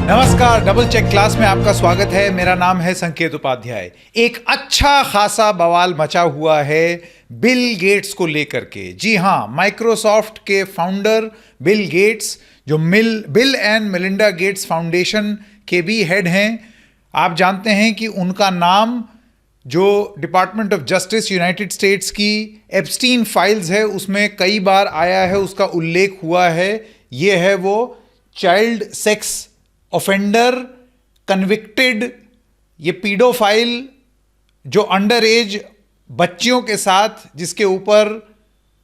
नमस्कार, double check class में आपका स्वागत है। मेरा नाम है संकेत उपाध्याय। एक अच्छा खासा बवाल मचा हुआ है बिल गेट्स को लेकर के। जी हां, माइक्रोसॉफ्ट के फाउंडर बिल गेट्स, जो bill and Melinda Gates foundation के भी हेड हैं। आप जानते हैं कि उनका नाम जो department of justice United states की एप्स्टीन फाइल्स है उसमें कई बार आया है, उसका उल्लेख हुआ है। ये है वो चाइल्ड सेक्स ऑफेंडर कन्विक्टेड, ये पीडोफाइल जो अंडर एज बच्चियों के साथ जिसके ऊपर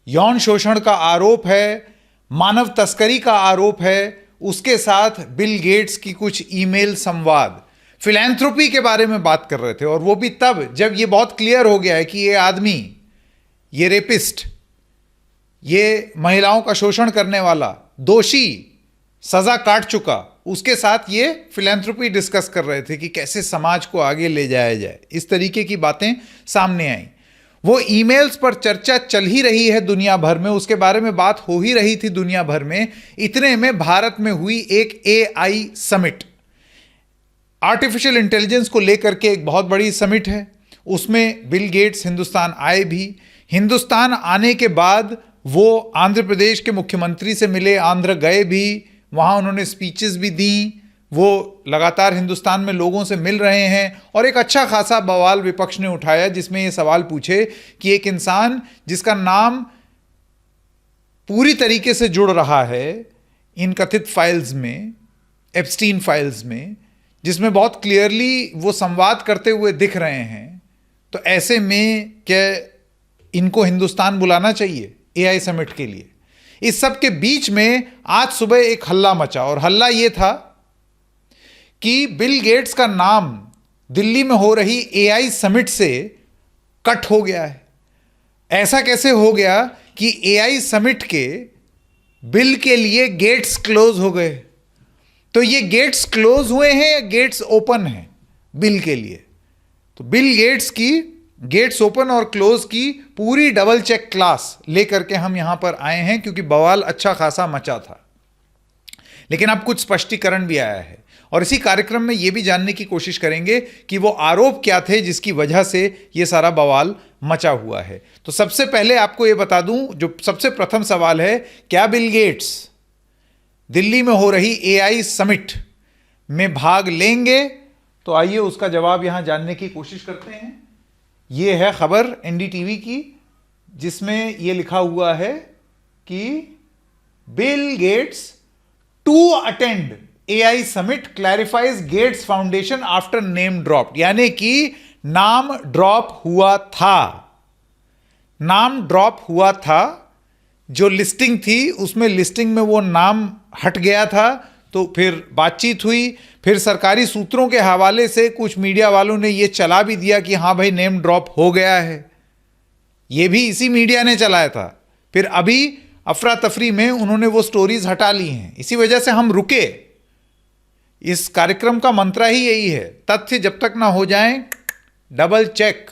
यौन शोषण का आरोप है, मानव तस्करी का आरोप है, उसके साथ बिल गेट्स की कुछ ईमेल संवाद फिलैंथ्रोपी के बारे में बात कर रहे थे। और वो भी तब जब ये बहुत क्लियर हो गया है कि ये आदमी, ये रेपिस्ट, ये महिलाओं का शोषण करने वाला दोषी, सजा काट चुका, उसके साथ ये फिलैंथ्रोपी डिस्कस कर रहे थे कि कैसे समाज को आगे ले जाया जाए। इस तरीके की बातें सामने आई। वो ईमेल्स पर चर्चा चल ही रही है दुनिया भर में, उसके बारे में बात हो ही रही थी दुनिया भर में। इतने में भारत में हुई एक AI समिट, आर्टिफिशियल इंटेलिजेंस को लेकर के एक बहुत बड़ी समिट है। उसमें बिल गेट्स हिंदुस्तान आए भी। हिंदुस्तान आने के बाद वो आंध्र प्रदेश के मुख्यमंत्री से मिले, आंध्र गए भी, वहाँ उन्होंने स्पीचेस भी दी। वो लगातार हिंदुस्तान में लोगों से मिल रहे हैं और एक अच्छा खासा बवाल विपक्ष ने उठाया जिसमें ये सवाल पूछे कि एक इंसान जिसका नाम पूरी तरीके से जुड़ रहा है इन कथित फाइल्स में, एप्स्टीन फाइल्स में, जिसमें बहुत क्लियरली वो संवाद करते हुए दिख रहे हैं, तो ऐसे में क्या इनको हिंदुस्तान बुलाना चाहिए AI समिट के लिए? इस सब के बीच में आज सुबह एक हल्ला मचा और हल्ला ये था कि बिल गेट्स का नाम दिल्ली में हो रही AI समिट से कट हो गया है। ऐसा कैसे हो गया कि AI समिट के बिल के लिए गेट्स क्लोज हो गए? तो ये गेट्स क्लोज हुए हैं या गेट्स ओपन हैं बिल के लिए? तो बिल गेट्स की गेट्स ओपन और क्लोज की पूरी डबल चेक क्लास लेकर के हम यहां पर आए हैं क्योंकि बवाल अच्छा खासा मचा था। लेकिन अब कुछ स्पष्टीकरण भी आया है और इसी कार्यक्रम में यह भी जानने की कोशिश करेंगे कि वो आरोप क्या थे जिसकी वजह से यह सारा बवाल मचा हुआ है। तो सबसे पहले आपको यह बता दूं, जो सबसे प्रथम सवाल है, क्या बिल गेट्स दिल्ली में हो रही AI समिट में भाग लेंगे? तो आइए उसका जवाब यहां जानने की कोशिश करते हैं। ये है खबर NDTV की जिसमें यह लिखा हुआ है कि Bill Gates to attend AI summit clarifies Gates Foundation after name drop. यानी कि नाम ड्रॉप हुआ था, नाम ड्रॉप हुआ था। जो लिस्टिंग थी उसमें लिस्टिंग में वो नाम हट गया था। तो फिर बातचीत हुई, फिर सरकारी सूत्रों के हवाले से कुछ मीडिया वालों ने ये चला भी दिया कि हाँ भाई नेम ड्रॉप हो गया है। ये भी इसी मीडिया ने चलाया था। फिर अभी अफरा तफरी में उन्होंने वो स्टोरीज हटा ली हैं। इसी वजह से हम रुके। इस कार्यक्रम का मंत्र ही यही है, तथ्य जब तक ना हो जाएं डबल चेक।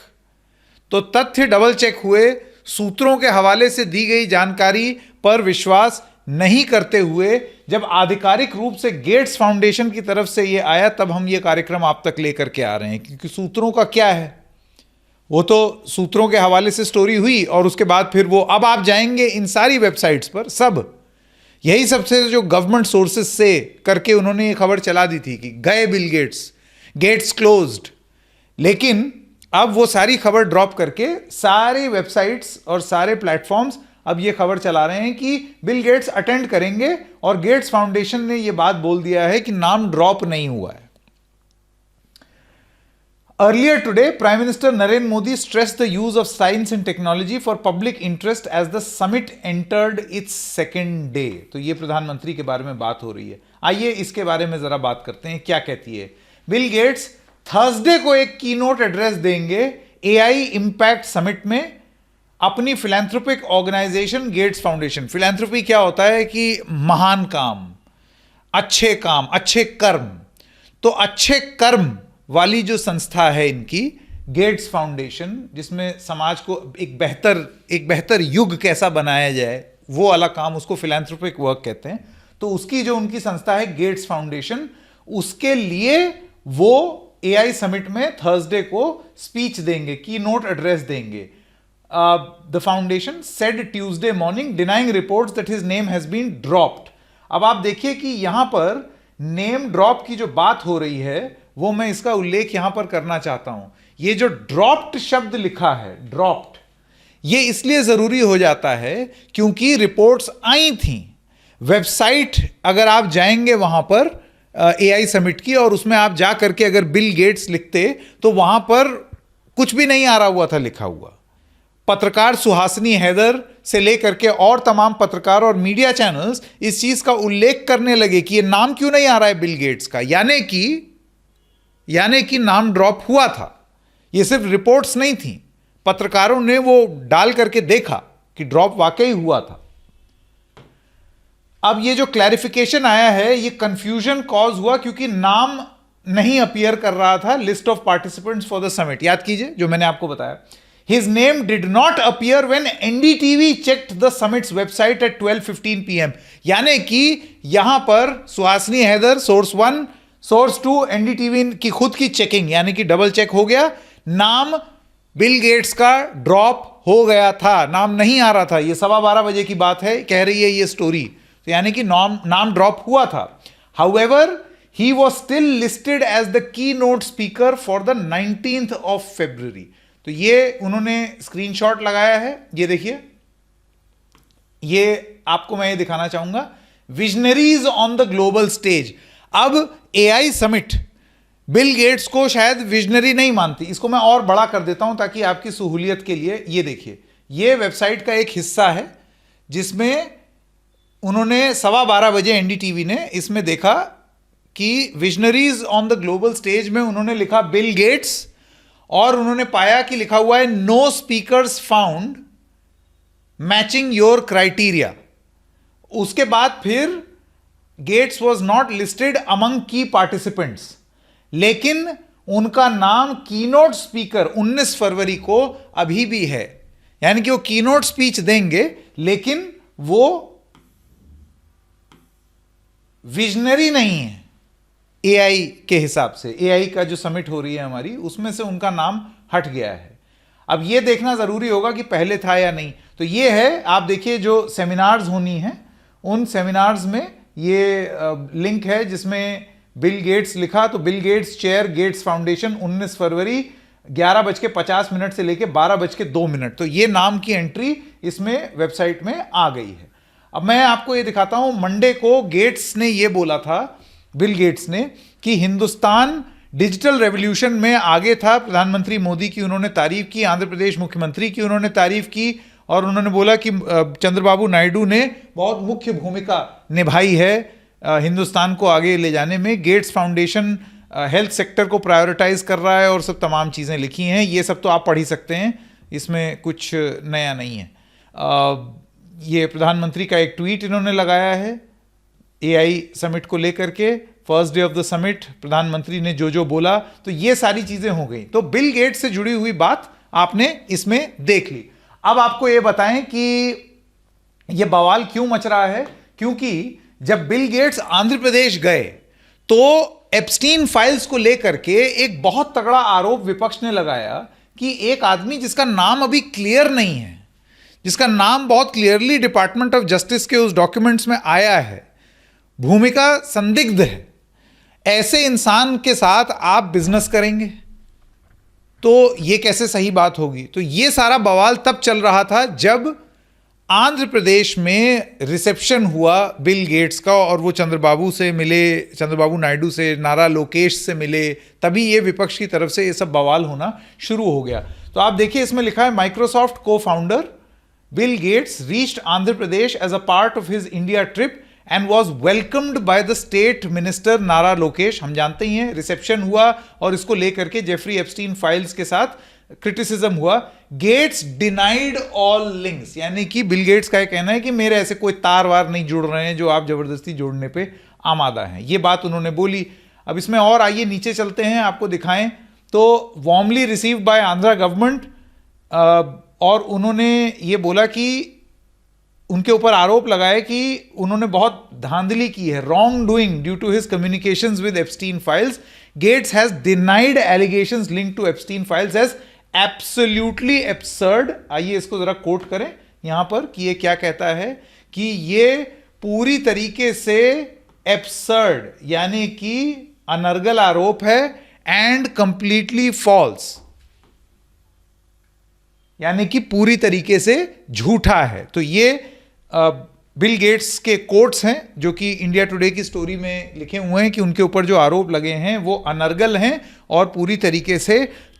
तो तथ्य डबल चेक हुए, सूत्रों के हवाले से दी गई जानकारी पर विश्वास नहीं करते हुए जब आधिकारिक रूप से गेट्स फाउंडेशन की तरफ से ये आया तब हम ये कार्यक्रम आप तक लेकर के आ रहे हैं। क्योंकि सूत्रों का क्या है, वो तो सूत्रों के हवाले से स्टोरी हुई और उसके बाद फिर वो, अब आप जाएंगे इन सारी वेबसाइट्स पर, सब यही सबसे जो गवर्नमेंट सोर्सेस से करके उन्होंने ये खबर चला दी थी कि गए बिल गेट्स, गेट्स क्लोज्ड। लेकिन अब वो सारी खबर ड्रॉप करके सारे वेबसाइट्स और सारे प्लेटफॉर्म्स अब ये खबर चला रहे हैं कि बिल गेट्स अटेंड करेंगे और गेट्स फाउंडेशन ने ये बात बोल दिया है कि नाम ड्रॉप नहीं हुआ है। Earlier today, Prime Minister Narendra Modi stressed the use of science and technology for public interest as the summit entered its second day. तो ये प्रधानमंत्री के बारे में बात हो रही है। आइए इसके बारे में जरा बात करते हैं, क्या कहती है। बिल गेट्स थर्सडे को एक कीनोट एड्रेस देंगे AI इम्पैक्ट समिट में अपनी philanthropic organization Gates Foundation. Philanthropy क्या होता है कि महान काम, अच्छे काम, अच्छे कर्म। तो अच्छे कर्म वाली जो संस्था है इनकी गेट्स फाउंडेशन, जिसमें समाज को एक बेहतर युग कैसा बनाया जाए वो वाला काम, उसको फिलैंथ्रोपिक वर्क कहते हैं। तो उसकी जो उनकी संस्था है गेट्स फाउंडेशन, उसके लिए वो एआई समिट में थर्सडे को स्पीच देंगे, की नोट एड्रेस देंगे. The foundation said Tuesday morning denying reports that his name has been dropped. अब आप देखिए कि यहां पर नेम ड्रॉप की जो बात हो रही है वो मैं इसका उल्लेख यहां पर करना चाहता हूं. ये जो ड्रॉप्ड शब्द लिखा है, ड्रॉप्ड, ये इसलिए जरूरी हो जाता है क्योंकि रिपोर्ट्स आई थी. वेबसाइट अगर आप जाएंगे वहां पर एआई समिट की और उसमें आप जा करके अगर बिल गेट्स लिखते तो वहां पर कुछ भी नहीं आ रहा हुआ था लिखा हुआ. पत्रकार सुहासिनी हैदर से लेकर के और तमाम पत्रकार और मीडिया चैनल्स इस चीज का उल्लेख करने लगे कि ये नाम क्यों नहीं आ रहा है बिल गेट्स का, यानी कि नाम ड्रॉप हुआ था. ये सिर्फ रिपोर्ट्स नहीं थी, पत्रकारों ने वो डाल करके देखा कि ड्रॉप वाकई हुआ था. अब ये जो क्लैरिफिकेशन आया है ये कंफ्यूजन कॉज हुआ क्योंकि नाम नहीं अपीयर कर रहा था list of participants for the summit. याद कीजिए जो मैंने आपको बताया, his name did not appear when NDTV checked the summit's website at 12:15 PM. यानी कि यहां पर Suhasini Haidar, source 1, source 2, NDTV की खुद की चेकिंग, यानी कि डबल चेक हो गया, नाम बिल गेट्स का ड्रॉप हो गया था, नाम नहीं आ रहा था. ये 12:15 बजे की बात है, कह रही है ये स्टोरी. तो यानी कि नाम ड्रॉप हुआ था. However he was still listed as the keynote speaker for the 19th of February. तो ये उन्होंने स्क्रीनशॉट लगाया है, ये देखिए, ये आपको मैं ये दिखाना चाहूंगा, visionaries on the global stage. अब एआई समिट बिल गेट्स को शायद विजनरी नहीं मानती. इसको मैं और बड़ा कर देता हूं ताकि आपकी सहूलियत के लिए. ये देखिए, ये वेबसाइट का एक हिस्सा है जिसमें उन्होंने 12:15 बजे एनडीटीवी ने इसमें देखा कि visionaries on the global stage में उन्होंने लिखा बिल गेट्स और उन्होंने पाया कि लिखा हुआ है no speakers found matching your criteria. उसके बाद फिर Gates was not listed among the participants, लेकिन उनका नाम कीनोट स्पीकर 19 फरवरी को अभी भी है. यानी कि वो कीनोट स्पीच देंगे लेकिन वो विजनरी नहीं है एआई के हिसाब से. एआई का जो समिट हो रही है हमारी, उसमें से उनका नाम हट गया है. अब ये देखना जरूरी होगा कि पहले था या नहीं. तो ये है, आप देखिए, जो सेमिनार्स होनी है उन सेमिनार्स में ये लिंक है जिसमें बिल गेट्स लिखा. तो Bill Gates chair Gates Foundation 19 फरवरी 11:50 से लेकर 12:02. तो ये नाम की एंट्री इसमें वेबसाइट में आ गई है. अब मैं आपको ये दिखाता हूं, मंडे को गेट्स ने ये बोला था, बिल गेट्स ने, कि हिंदुस्तान डिजिटल रेवोल्यूशन में आगे था. प्रधानमंत्री मोदी की उन्होंने तारीफ की, आंध्र प्रदेश मुख्यमंत्री की उन्होंने तारीफ की और उन्होंने बोला कि चंद्रबाबू नायडू ने बहुत मुख्य भूमिका निभाई है हिंदुस्तान को आगे ले जाने में. गेट्स फाउंडेशन हेल्थ सेक्टर को प्रायोरिटाइज कर रहा है और सब तमाम चीज़ें लिखी हैं. ये सब तो आप पढ़ ही सकते हैं, इसमें कुछ नया नहीं है. ये प्रधानमंत्री का एक ट्वीट इन्होंने लगाया है एआई समिट को लेकर के. First day of the summit प्रधानमंत्री ने जो जो बोला, तो ये सारी चीजें हो गई. तो बिल गेट्स से जुड़ी हुई बात आपने इसमें देख ली. अब आपको ये बताएं कि ये बवाल क्यों मच रहा है. क्योंकि जब बिल गेट्स आंध्र प्रदेश गए तो एप्स्टीन फाइल्स को लेकर के एक बहुत तगड़ा आरोप विपक्ष ने लगाया कि एक आदमी जिसका नाम अभी क्लियर नहीं है, जिसका नाम बहुत क्लियरली डिपार्टमेंट ऑफ जस्टिस के उस डॉक्यूमेंट्स में आया है, भूमिका संदिग्ध है, ऐसे इंसान के साथ आप बिजनेस करेंगे तो ये कैसे सही बात होगी. तो ये सारा बवाल तब चल रहा था जब आंध्र प्रदेश में रिसेप्शन हुआ बिल गेट्स का और वो चंद्रबाबू से मिले, चंद्रबाबू नायडू से, नारा लोकेश से मिले. तभी ये विपक्ष की तरफ से ये सब बवाल होना शुरू हो गया. तो आप देखिए, इसमें लिखा है माइक्रोसॉफ्ट को founder Bill Gates reached Andhra Pradesh as a part of his India trip and was welcomed by the state minister Nara Lokesh. हम जानते ही हैं, रिसेप्शन हुआ और इसको लेकर के जेफरी एप्स्टीन फाइल्स के साथ क्रिटिसिज्म हुआ. गेट्स डिनाइड ऑल लिंक्स, यानी कि बिल गेट्स का कहना है कि मेरे ऐसे कोई तार वार नहीं जुड़ रहे हैं जो आप जबरदस्ती जोड़ने पे आमादा हैं. ये बात उन्होंने बोली. अब इसमें और आइए नीचे चलते हैं, आपको दिखाएं. तो warmly received by Andhra government, और उन्होंने ये बोला कि उनके ऊपर आरोप लगाए कि उन्होंने बहुत धांधली की है, wrongdoing due to his communications with Epstein files. Gates has denied allegations linked to Epstein files as absolutely absurd. आइए इसको जरा कोट करें यहां पर कि ये क्या कहता है कि ये पूरी तरीके से एब्सर्ड यानी कि अनर्गल आरोप है, एंड कंप्लीटली फॉल्स यानी कि पूरी तरीके से झूठा है. तो ये बिल गेट्स के कोट्स हैं जो कि इंडिया टुडे की स्टोरी में लिखे हुए हैं कि उनके ऊपर जो आरोप लगे हैं वो अनर्गल हैं और पूरी तरीके से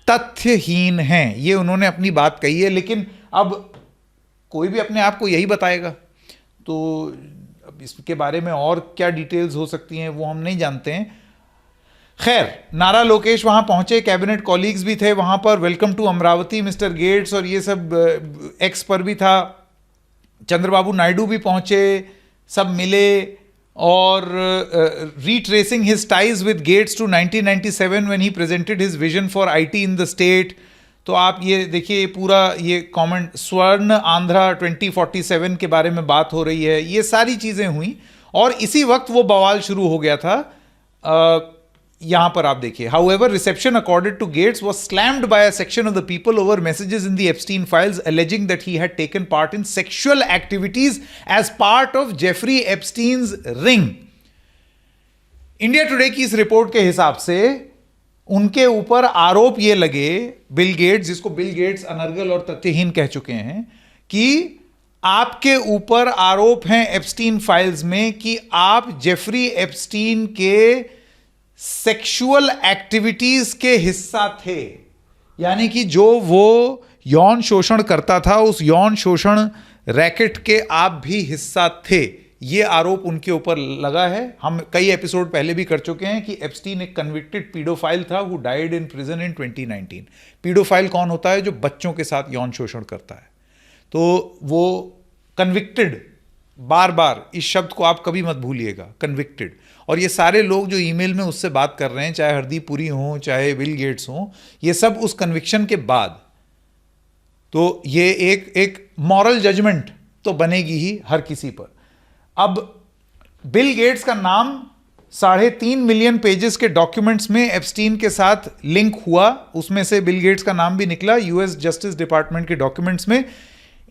तथ्यहीन हैं. ये उन्होंने अपनी बात कही है, लेकिन अब कोई भी अपने आप को यही बताएगा, तो अब इसके बारे में और क्या डिटेल्स हो सकती हैं वो हम नहीं जानते हैं. खैर, नारा लोकेश वहां पहुंचे, कैबिनेट कॉलीग्स भी थे वहां पर. Welcome to Amaravati mister Gates और ये सब एक्स पर भी था. चंद्रबाबू नायडू भी पहुंचे, सब मिले और retracing his ties with Gates to 1997 when he presented his vision for IT in the state. तो आप ये देखिए पूरा ये कमेंट, स्वर्ण आंध्रा 2047 के बारे में बात हो रही है, ये सारी चीजें हुई और इसी वक्त वो बवाल शुरू हो गया था. यहां पर आप देखिए, however, reception accorded to Gates was slammed by a section of the people over messages in the Epstein files alleging that he had taken part in sexual activities as part of Jeffrey Epstein's ring. India today की इस report के हिसाब से उनके ऊपर आरोप ये लगे, बिल गेट्स, जिसको बिल गेट्स अनर्गल और तथ्यहीन कह चुके हैं, कि आपके ऊपर आरोप हैं एप्स्टीन फाइल्स में कि आप जेफरी एप्स्टीन के सेक्सुअल एक्टिविटीज के हिस्सा थे. यानी कि जो वो यौन शोषण करता था उस यौन शोषण रैकेट के आप भी हिस्सा थे. ये आरोप उनके ऊपर लगा है. हम कई एपिसोड पहले भी कर चुके हैं कि एप्स्टीन एक कन्विक्टेड पीडोफाइल था who died in prison in 2019. Paedophile कौन होता है? जो बच्चों के साथ यौन शोषण करता है. तो वो कन्विक्टेड, बार बार इस शब्द को आप कभी मत भूलिएगा, कन्विक्टेड. और ये सारे लोग जो ईमेल में उससे बात कर रहे हैं, चाहे हरदीप पुरी हो चाहे बिल गेट्स हो, ये सब उस कन्विक्शन के बाद. तो ये एक मॉरल जजमेंट तो बनेगी ही हर किसी पर. अब बिल गेट्स का नाम 3.5 मिलियन पेजेस के डॉक्यूमेंट्स में एप्स्टीन के साथ लिंक हुआ. उसमें से बिल गेट्स का नाम भी निकला यूएस जस्टिस डिपार्टमेंट के डॉक्यूमेंट्स में.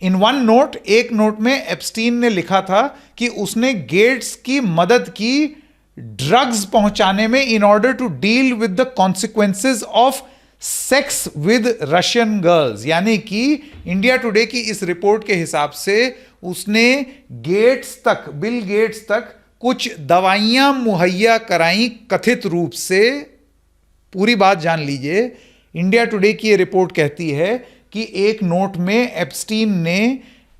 इन वन नोट, एक नोट में एप्स्टीन ने लिखा था कि उसने गेट्स की मदद की ड्रग्स पहुंचाने में in order to deal with the consequences of sex with Russian girls. यानी कि इंडिया टुडे की इस रिपोर्ट के हिसाब से उसने गेट्स तक, बिल गेट्स तक कुछ दवाइयां मुहैया कराई कथित रूप से. पूरी बात जान लीजिए. इंडिया टुडे की ये रिपोर्ट कहती है कि एक नोट में एप्स्टीन ने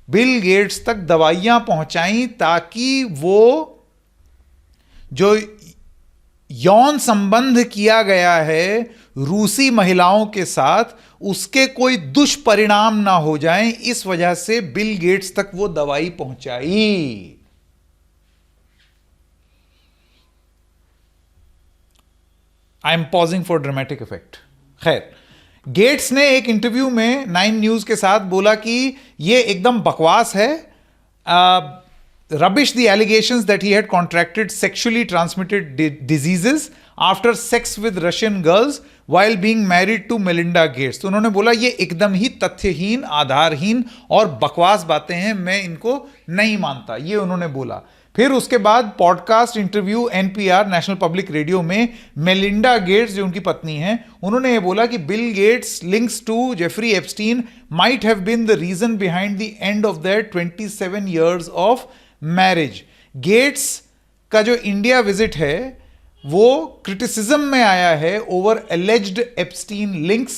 बिल गेट्स तक दवाइयां पहुंचाई ताकि वो जो यौन संबंध किया गया है रूसी महिलाओं के साथ, उसके कोई दुष्परिणाम ना हो जाएं, इस वजह से बिल गेट्स तक वो दवाई पहुंचाई. I am pausing for dramatic effect. खैर, गेट्स ने एक इंटरव्यू में 9 न्यूज के साथ बोला कि ये एकदम बकवास है. Rubbish the allegations that he had contracted sexually transmitted diseases after sex with Russian girls while being married to Melinda Gates. तो उन्होंने बोला ये एकदम ही तथ्यहीन, आधारहीन और बकवास बातें हैं, मैं इनको नहीं मानता, ये उन्होंने बोला. फिर उसके बाद podcast interview NPR, National Public Radio में मेलिंडा गेट्स जो उनकी पत्नी हैं, उन्होंने ये बोला कि Bill Gates links to Jeffrey Epstein might have been the reason behind the end of their 27 years of marriage. Gates का जो इंडिया विजिट है वो क्रिटिसिज्म में आया है ओवर एलिज्ड एप्स्टीन लिंक्स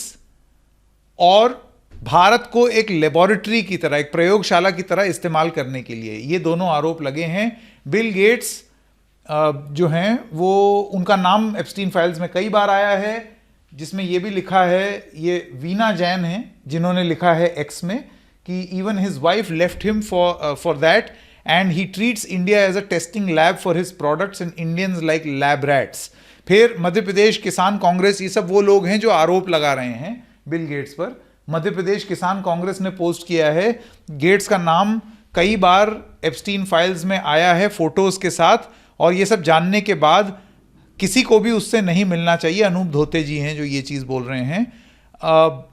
और भारत को एक लेबोरेटरी की तरह, एक प्रयोगशाला की तरह इस्तेमाल करने के लिए. ये दोनों आरोप लगे हैं. बिल गेट्स जो हैं वो, उनका नाम एप्स्टीन फाइल्स में कई बार आया है, जिसमें ये भी लिखा है, ये वीना जैन हैं जिन्होंने लिखा है एक्स में कि even his wife left him for that and he treats India as a testing lab for his products and Indians like lab rats. फिर मध्य प्रदेश किसान कांग्रेस, ये सब वो लोग हैं जो आरोप लगा रहे हैं बिल गेट्स पर. मध्य प्रदेश किसान कांग्रेस ने पोस्ट किया है, गेट्स का नाम कई बार एप्स्टीन फाइल्स में आया है फोटोज के साथ, और ये सब जानने के बाद किसी को भी उससे नहीं मिलना चाहिए। अनूप धोते जी हैं जो ये चीज़ बोल रहे हैं।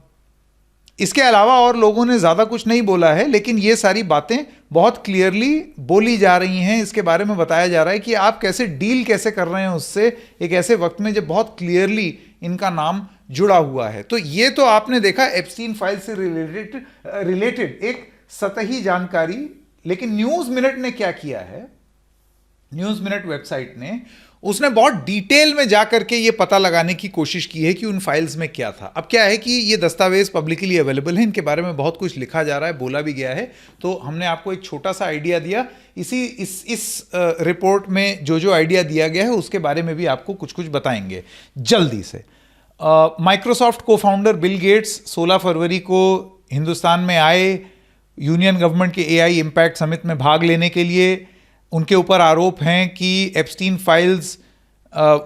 इसके अलावा और लोगों ने ज़्यादा कुछ नहीं बोला है, लेकिन ये सारी बातें बहुत क्लियरली बोली जा रही हैं। इसके बारे में बताया जा रहा है कि आप कैसे डील कैसे कर रहे हैं उससे, एक ऐसे वक्त में जब बहुत क्लियरली इनका नाम जुड़ा हुआ है। तो ये तो आपने देखा एप्स्टीन फाइल से रिलेटेड एक सतही जानकारी। लेकिन न्यूज़ मिनट ने क्या किया है, न्यूज़ मिनट वेबसाइट ने, उसने बहुत डिटेल में जाकर के ये पता लगाने की कोशिश की है कि उन फाइल्स में क्या था। अब क्या है कि ये दस्तावेज पब्लिकली अवेलेबल है, इनके बारे में बहुत कुछ लिखा जा रहा है, बोला भी गया है। तो हमने आपको एक छोटा सा आइडिया दिया। इस रिपोर्ट में जो जो आइडिया दिया गया है उसके बारे में भी आपको कुछ कुछ बताएंगे जल्दी से। माइक्रोसॉफ्ट को फाउंडर बिल गेट्स 16 फरवरी को हिंदुस्तान में आए यूनियन गवर्नमेंट के AI इम्पैक्ट समिट में भाग लेने के लिए। उनके ऊपर आरोप हैं कि एप्स्टीन फाइल्स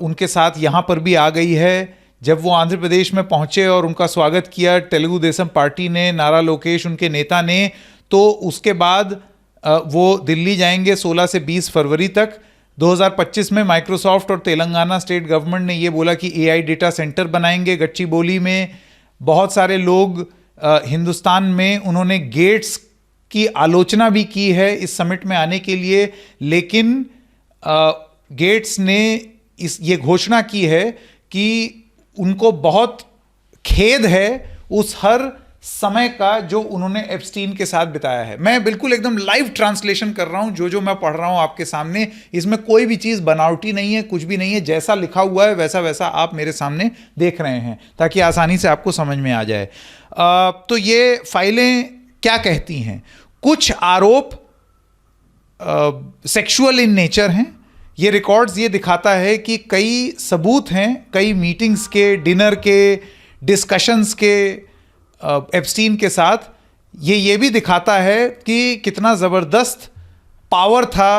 उनके साथ यहाँ पर भी आ गई है। जब वो आंध्र प्रदेश में पहुँचे और उनका स्वागत किया तेलुगु देशम पार्टी ने, नारा लोकेश उनके नेता ने, तो उसके बाद वो दिल्ली जाएंगे 16 से 20 फरवरी तक। 2025 में माइक्रोसॉफ्ट और तेलंगाना स्टेट गवर्नमेंट ने ये बोला कि AI डेटा सेंटर बनाएंगे गच्चीबोली में। बहुत सारे लोग हिंदुस्तान में, उन्होंने गेट्स की आलोचना भी की है इस समिट में आने के लिए, लेकिन गेट्स ने ये घोषणा की है कि उनको बहुत खेद है उस हर समय का जो उन्होंने एप्स्टीन के साथ बिताया है। मैं बिल्कुल एकदम लाइव ट्रांसलेशन कर रहा हूं, जो मैं पढ़ रहा हूं आपके सामने। इसमें कोई भी चीज़ बनावटी नहीं है, कुछ भी नहीं है। जैसा लिखा हुआ है वैसा वैसा आप मेरे सामने देख रहे हैं, ताकि आसानी से आपको समझ में आ जाए। तो ये फाइलें क्या कहती हैं? कुछ आरोप सेक्सुअल इन नेचर हैं। ये रिकॉर्ड्स ये दिखाता है कि कई सबूत हैं, कई मीटिंग्स के, डिनर के, डिस्कशंस के एप्स्टीन के साथ। ये भी दिखाता है कि कितना ज़बरदस्त पावर था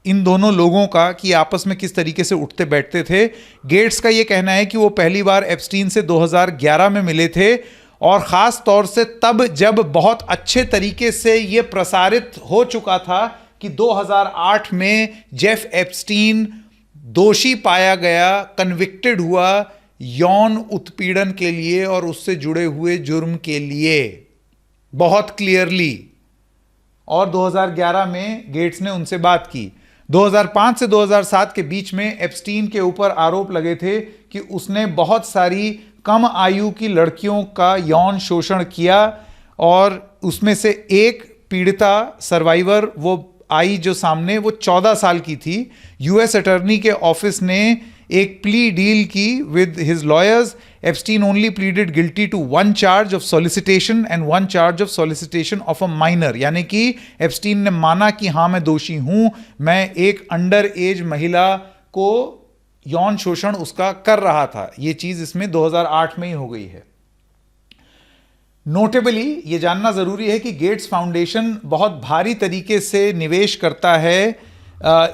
इन दोनों लोगों का, कि आपस में किस तरीके से उठते बैठते थे। गेट्स का ये कहना है कि वो पहली बार एप्स्टीन से 2011 में मिले थे, और ख़ास तौर से तब जब बहुत अच्छे तरीके से ये प्रसारित हो चुका था कि 2008 में जेफ एप्स्टीन दोषी पाया गया, कन्विक्टेड हुआ यौन उत्पीड़न के लिए और उससे जुड़े हुए जुर्म के लिए, बहुत क्लियरली। और 2011 में गेट्स ने उनसे बात की। 2005 से 2007 के बीच में एप्स्टीन के ऊपर आरोप लगे थे कि उसने बहुत सारी कम आयु की लड़कियों का यौन शोषण किया, और उसमें से एक पीड़िता सर्वाइवर वो आई जो सामने, वो 14 साल की थी। US अटॉर्नी के ऑफिस ने एक प्ली डील की with his lawyers. Epstein only pleaded guilty to 1 charge of solicitation and 1 charge of solicitation of a minor, यानी कि एप्स्टीन ने माना कि हाँ मैं दोषी हूं, मैं एक अंडर एज महिला को यौन शोषण उसका कर रहा था। ये चीज इसमें 2008 में ही हो गई है। नोटेबली ये जानना जरूरी है कि गेट्स फाउंडेशन बहुत भारी तरीके से निवेश करता है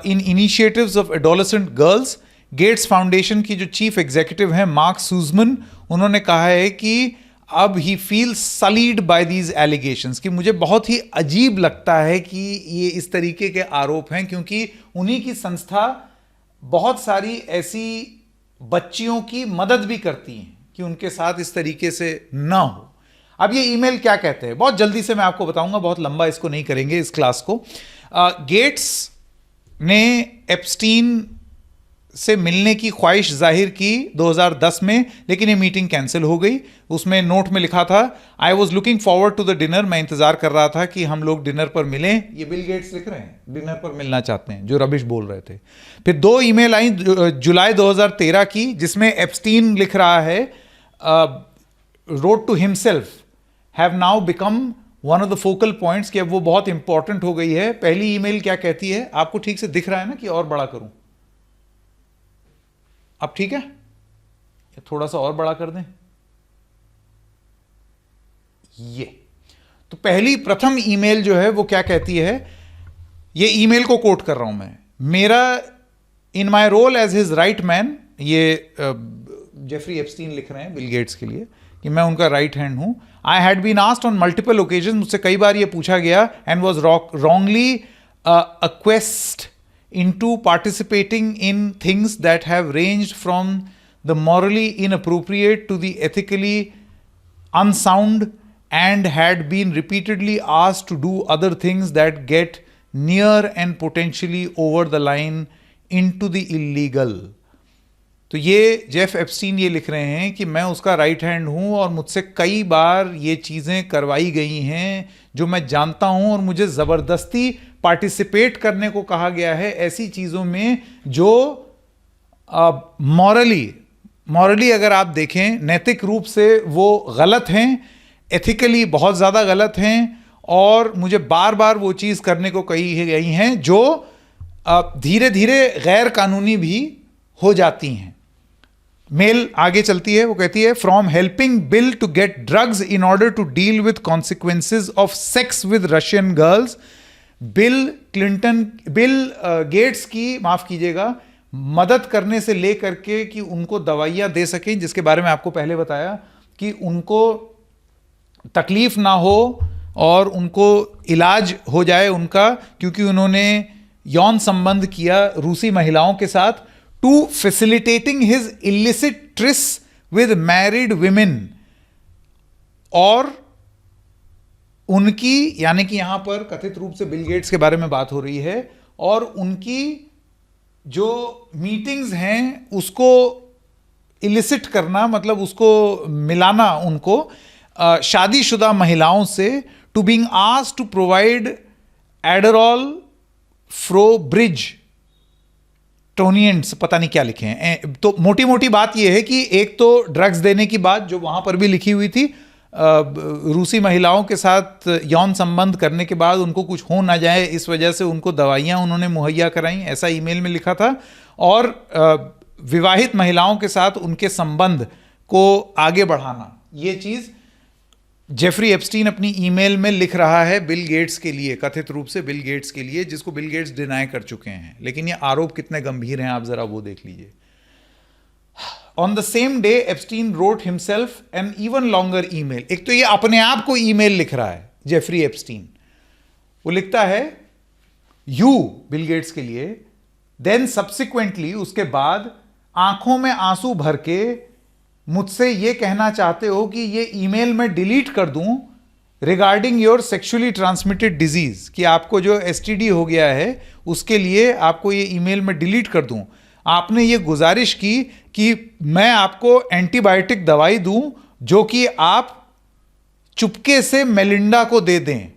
in initiatives of adolescent girls. Gates Foundation की जो चीफ एग्जीक्यूटिव हैं मार्क सूजमन, उन्होंने कहा है कि अब he feels sullied by these allegations, कि मुझे बहुत ही अजीब लगता है कि ये इस तरीके के आरोप हैं, क्योंकि उन्हीं की संस्था बहुत सारी ऐसी बच्चियों की मदद भी करती हैं कि उनके साथ इस तरीके से ना हो। अब ये ईमेल क्या कहते हैं, बहुत जल्दी से मैं आपको बताऊंगा, बहुत लंबा इसको नहीं करेंगे इस क्लास को। गेट्स ने एप्स्टीन से मिलने की ख्वाहिश जाहिर की 2010 में, लेकिन ये मीटिंग कैंसिल हो गई। उसमें नोट में लिखा था, I was looking forward to the dinner, मैं इंतजार कर रहा था कि हम लोग डिनर पर मिलें। ये बिल गेट्स लिख रहे हैं, डिनर पर मिलना चाहते हैं, जो रबिश बोल रहे थे। फिर 2 ईमेल आई जुलाई 2013 की, जिसमें एप्स्टीन लिख रहा है, wrote to himself have now become one of the focal points, कि अब वो बहुत इंपॉर्टेंट हो गई है। पहली ईमेल क्या कहती है, आपको ठीक से दिख रहा है ना कि और बड़ा करूं? अब ठीक है, थोड़ा सा और बड़ा कर दें ये। तो प्रथम ईमेल जो है वो क्या कहती है, ये ईमेल को कोट कर रहा हूं मैं, मेरा in my role as his right man, ये जेफरी एप्स्टीन लिख रहे हैं बिल गेट्स के लिए, कि मैं उनका राइट हैंड हूं. I had been asked on multiple occasion, मुझसे कई बार ये पूछा गया, and was wrongly acquest into participating in things that have ranged from the morally inappropriate to the ethically unsound, and had been repeatedly asked to do other things that get near and potentially over the line into the illegal. तो ये Jeff Epstein ये लिख रहे हैं कि मैं उसका right hand हूं और मुझसे कई बार ये चीज़ें करवाई गई हैं जो मैं जानता हूं, और मुझे ज़बरदस्ती पार्टिसिपेट करने को कहा गया है ऐसी चीज़ों में जो मॉरली अगर आप देखें, नैतिक रूप से वो गलत हैं, एथिकली बहुत ज़्यादा गलत हैं, और मुझे बार बार वो चीज़ करने को कही गई हैं जो धीरे धीरे गैर कानूनी भी हो जाती हैं. मेल आगे चलती है, वो कहती है, from helping Bill to get drugs in order to deal with consequences of sex with Russian girls. Bill Gates की, माफ कीजिएगा, मदद करने से लेकर के कि उनको दवाइयां दे सकें, जिसके बारे में आपको पहले बताया कि उनको तकलीफ ना हो और उनको इलाज हो जाए उनका, क्योंकि उन्होंने यौन संबंध किया रूसी महिलाओं के साथ, to facilitating his illicit trysts with married women. और उनकी, यानी कि यहां पर कथित रूप से बिल गेट्स के बारे में बात हो रही है, और उनकी जो मीटिंग्स हैं उसको इलिसिट करना, मतलब उसको मिलाना उनको शादीशुदा महिलाओं से, to being asked to provide Adderall for bridge tournaments, पता नहीं क्या लिखे हैं. तो मोटी मोटी बात यह है कि एक तो ड्रग्स देने की बात जो वहां पर भी लिखी हुई थी, रूसी महिलाओं के साथ यौन संबंध करने के बाद उनको कुछ हो ना जाए इस वजह से उनको दवाइयां उन्होंने मुहैया कराई, ऐसा ईमेल में लिखा था. और विवाहित महिलाओं के साथ उनके संबंध को आगे बढ़ाना, ये चीज़ जेफरी एप्स्टीन अपनी ईमेल में लिख रहा है बिल गेट्स के लिए, कथित रूप से बिल गेट्स के लिए, जिसको बिल गेट्स डिनाई कर चुके हैं. लेकिन ये आरोप कितने गंभीर हैं आप जरा वो देख लीजिए. On the same day Epstein wrote himself an even longer email. एक तो ये अपने आप को ईमेल लिख रहा है जेफरी एप्स्टीन, वो लिखता है यू बिल गेट्स के लिए, देन सब्सिक्वेंटली उसके बाद आंखों में आंसू भर के मुझसे ये कहना चाहते हो कि ये ईमेल मैं डिलीट कर दूं regarding your sexually transmitted disease, कि आपको जो एसटीडी हो गया है उसके लिए आपको ये ईमेल मैं डिलीट कर दूं. आपने ये गुजारिश की कि मैं आपको एंटीबायोटिक दवाई दूं जो कि आप चुपके से मेलिंडा को दे दें.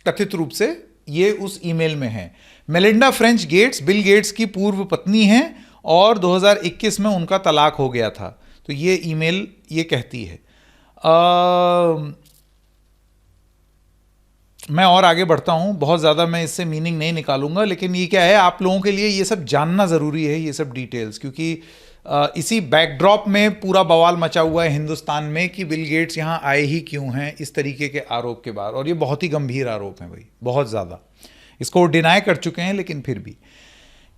कथित रूप से ये उस ईमेल में है. Melinda French Gates Bill Gates की पूर्व पत्नी हैं और 2021 में उनका तलाक हो गया था. तो ये ईमेल ये कहती है. मैं और आगे बढ़ता हूं, बहुत ज़्यादा मैं इससे मीनिंग नहीं निकालूंगा, लेकिन ये क्या है, आप लोगों के लिए ये सब जानना ज़रूरी है, ये सब डिटेल्स, क्योंकि इसी बैकड्रॉप में पूरा बवाल मचा हुआ है हिंदुस्तान में कि बिल गेट्स यहाँ आए ही क्यों हैं इस तरीके के आरोप के बाद. और ये बहुत ही गंभीर आरोप हैं भाई, बहुत ज़्यादा. इसको डिनाई कर चुके हैं, लेकिन फिर भी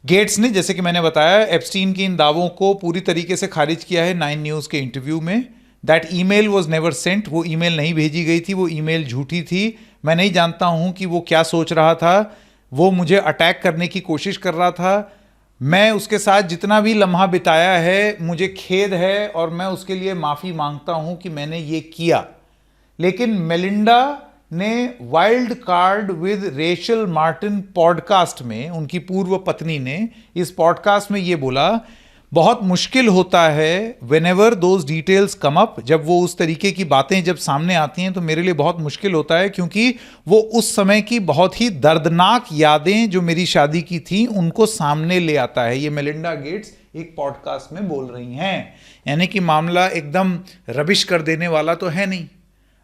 गेट्स ने, जैसे कि मैंने बताया, एप्स्टीन के इन दावों को पूरी तरीके से खारिज किया है 9 न्यूज़ के इंटरव्यू में. That email was never sent, वो ईमेल नहीं भेजी गई थी, वो ईमेल झूठी थी. मैं नहीं जानता हूं कि वो क्या सोच रहा था, वो मुझे अटैक करने की कोशिश कर रहा था. मैं उसके साथ जितना भी लम्हा बिताया है मुझे खेद है और मैं उसके लिए माफ़ी मांगता हूं कि मैंने ये किया. लेकिन मेलिंडा ने wild card with Rachel Martin podcast में, उनकी पूर्व पत्नी ने इस पॉडकास्ट में ये बोला, बहुत मुश्किल होता है whenever those details come up, जब वो उस तरीके की बातें जब सामने आती हैं तो मेरे लिए बहुत मुश्किल होता है, क्योंकि वो उस समय की बहुत ही दर्दनाक यादें जो मेरी शादी की थी उनको सामने ले आता है. ये मेलिंडा गेट्स एक पॉडकास्ट में बोल रही हैं. यानी कि मामला एकदम रबिश कर देने वाला तो है नहीं,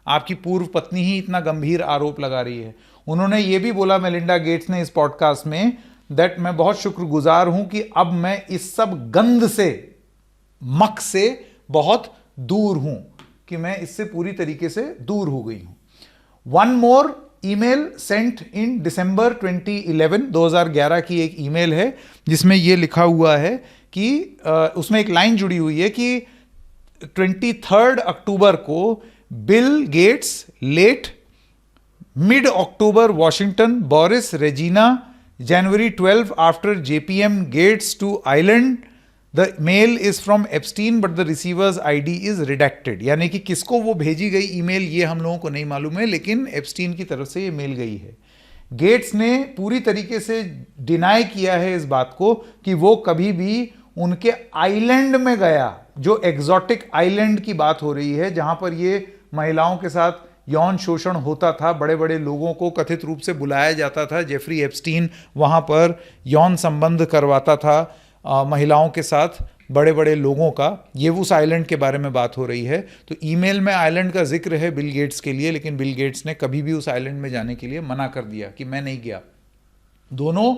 आपकी पूर्व पत्नी ही इतना गंभीर आरोप लगा रही है. उन्होंने ये भी बोला, मेलिंडा गेट्स ने, इस पॉडकास्ट में, दैट मैं बहुत शुक्रगुजार हूं कि अब मैं इस सब गंद से, मक से बहुत दूर हूं, कि मैं इससे पूरी तरीके से दूर हो गई हूं. वन मोर ईमेल सेंट इन दिसंबर 2011 की एक ईमेल है जिसमें यह लिखा हुआ है कि उसमें एक लाइन जुड़ी हुई है कि 23 अक्टूबर को Bill Gates late, mid October Washington Boris Regina, January 12 after JPM Gates to island, the mail is from Epstein but the receiver's ID is redacted। यानी कि किसको वो भेजी गई ईमेल ये हम लोगों को नहीं मालूम है, लेकिन एप्स्टीन की तरफ से ये मेल गई है। गेट्स ने पूरी तरीके से डिनाई किया है इस बात को कि वो कभी भी उनके आइलैंड में गया, जो एग्जॉटिक आइलैंड की बात हो रही है जहां पर ये महिलाओं के साथ यौन शोषण होता था, बड़े बड़े लोगों को कथित रूप से बुलाया जाता था, जेफरी एप्स्टीन वहाँ पर यौन संबंध करवाता था महिलाओं के साथ बड़े बड़े लोगों का, ये उस आइलैंड के बारे में बात हो रही है। तो ईमेल में आइलैंड का जिक्र है बिल गेट्स के लिए, लेकिन बिल गेट्स ने कभी भी उस आइलैंड में जाने के लिए मना कर दिया कि मैं नहीं गया। दोनों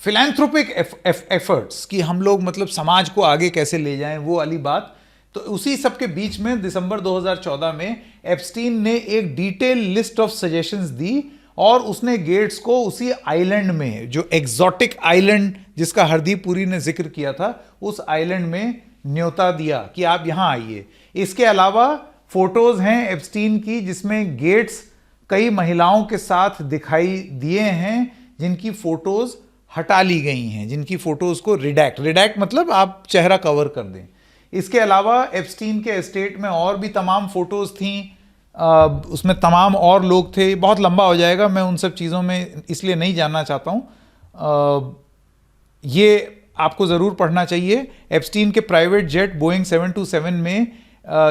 फिलैंथ्रोपिक एफर्ट्स कि हम लोग मतलब समाज को आगे कैसे ले जाएं, वो वाली बात। तो उसी सब के बीच में दिसंबर 2014 में एप्स्टीन ने एक डिटेल लिस्ट ऑफ सजेशंस दी और उसने गेट्स को उसी आइलैंड में, जो एग्जॉटिक आइलैंड जिसका हरदीप पुरी ने जिक्र किया था, उस आइलैंड में न्योता दिया कि आप यहां आइए। इसके अलावा फोटोज हैं एप्स्टीन की जिसमें गेट्स कई महिलाओं के साथ दिखाई दिए हैं जिनकी फोटोज हटा ली गई हैं, जिनकी फोटोज को रिडैक्ट मतलब आप चेहरा कवर कर दें। इसके अलावा एप्स्टीन के एस्टेट में और भी तमाम फोटोज थीं, उसमें तमाम और लोग थे। बहुत लंबा हो जाएगा, मैं उन सब चीज़ों में इसलिए नहीं जानना चाहता हूँ। ये आपको ज़रूर पढ़ना चाहिए। एप्स्टीन के प्राइवेट जेट बोइंग 727 में,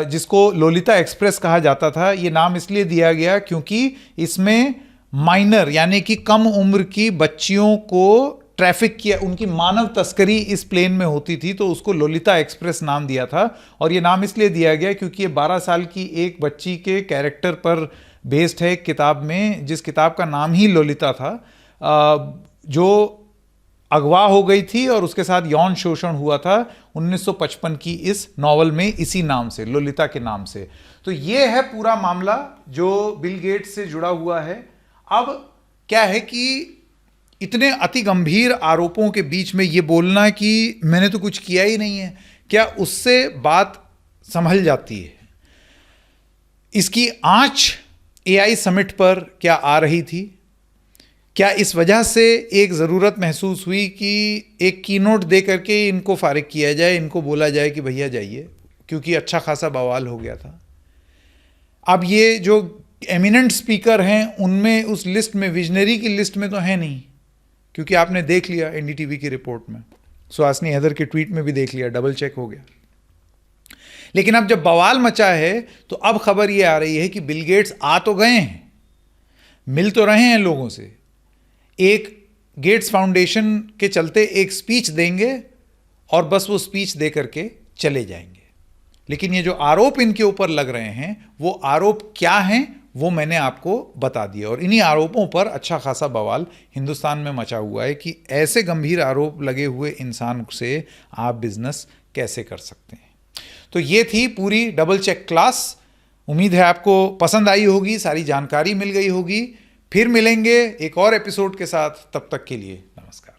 जिसको लोलिता एक्सप्रेस कहा जाता था, ये नाम इसलिए दिया गया क्योंकि इसमें माइनर यानी कि कम उम्र की बच्चियों को ट्रैफिक किया, उनकी मानव तस्करी इस प्लेन में होती थी, तो उसको लोलिता एक्सप्रेस नाम दिया था। और ये नाम इसलिए दिया गया क्योंकि ये 12 साल की एक बच्ची के कैरेक्टर पर बेस्ड है किताब में, जिस किताब का नाम ही लोलिता था, जो अगवा हो गई थी और उसके साथ यौन शोषण हुआ था 1955 की इस नॉवल में, इसी नाम से, लोलिता के नाम से। तो ये है पूरा मामला जो बिल गेट्स से जुड़ा हुआ है। अब क्या है कि इतने अति गंभीर आरोपों के बीच में ये बोलना कि मैंने तो कुछ किया ही नहीं है, क्या उससे बात संभल जाती है? इसकी आंच एआई समिट पर क्या आ रही थी? क्या इस वजह से एक ज़रूरत महसूस हुई कि एक कीनोट दे करके इनको फारिग किया जाए, इनको बोला जाए कि भैया जाइए, क्योंकि अच्छा खासा बवाल हो गया था। अब ये जो एमिनेंट स्पीकर हैं उनमें, उस लिस्ट में, विजनरी की लिस्ट में तो है नहीं, क्योंकि आपने देख लिया एनडीटीवी की रिपोर्ट में, सुहासिनी हैदर के ट्वीट में भी देख लिया, डबल चेक हो गया। लेकिन अब जब बवाल मचा है तो अब खबर ये आ रही है कि बिल गेट्स आ तो गए हैं, मिल तो रहे हैं लोगों से, एक गेट्स फाउंडेशन के चलते एक स्पीच देंगे और बस वो स्पीच दे करके चले जाएंगे। लेकिन ये जो आरोप इनके ऊपर लग रहे हैं, वो आरोप क्या हैं वो मैंने आपको बता दिया। और इन्हीं आरोपों पर अच्छा खासा बवाल हिंदुस्तान में मचा हुआ है कि ऐसे गंभीर आरोप लगे हुए इंसान से आप बिजनेस कैसे कर सकते हैं। तो ये थी पूरी डबल चेक क्लास। उम्मीद है आपको पसंद आई होगी, सारी जानकारी मिल गई होगी। फिर मिलेंगे एक और एपिसोड के साथ, तब तक के लिए नमस्कार।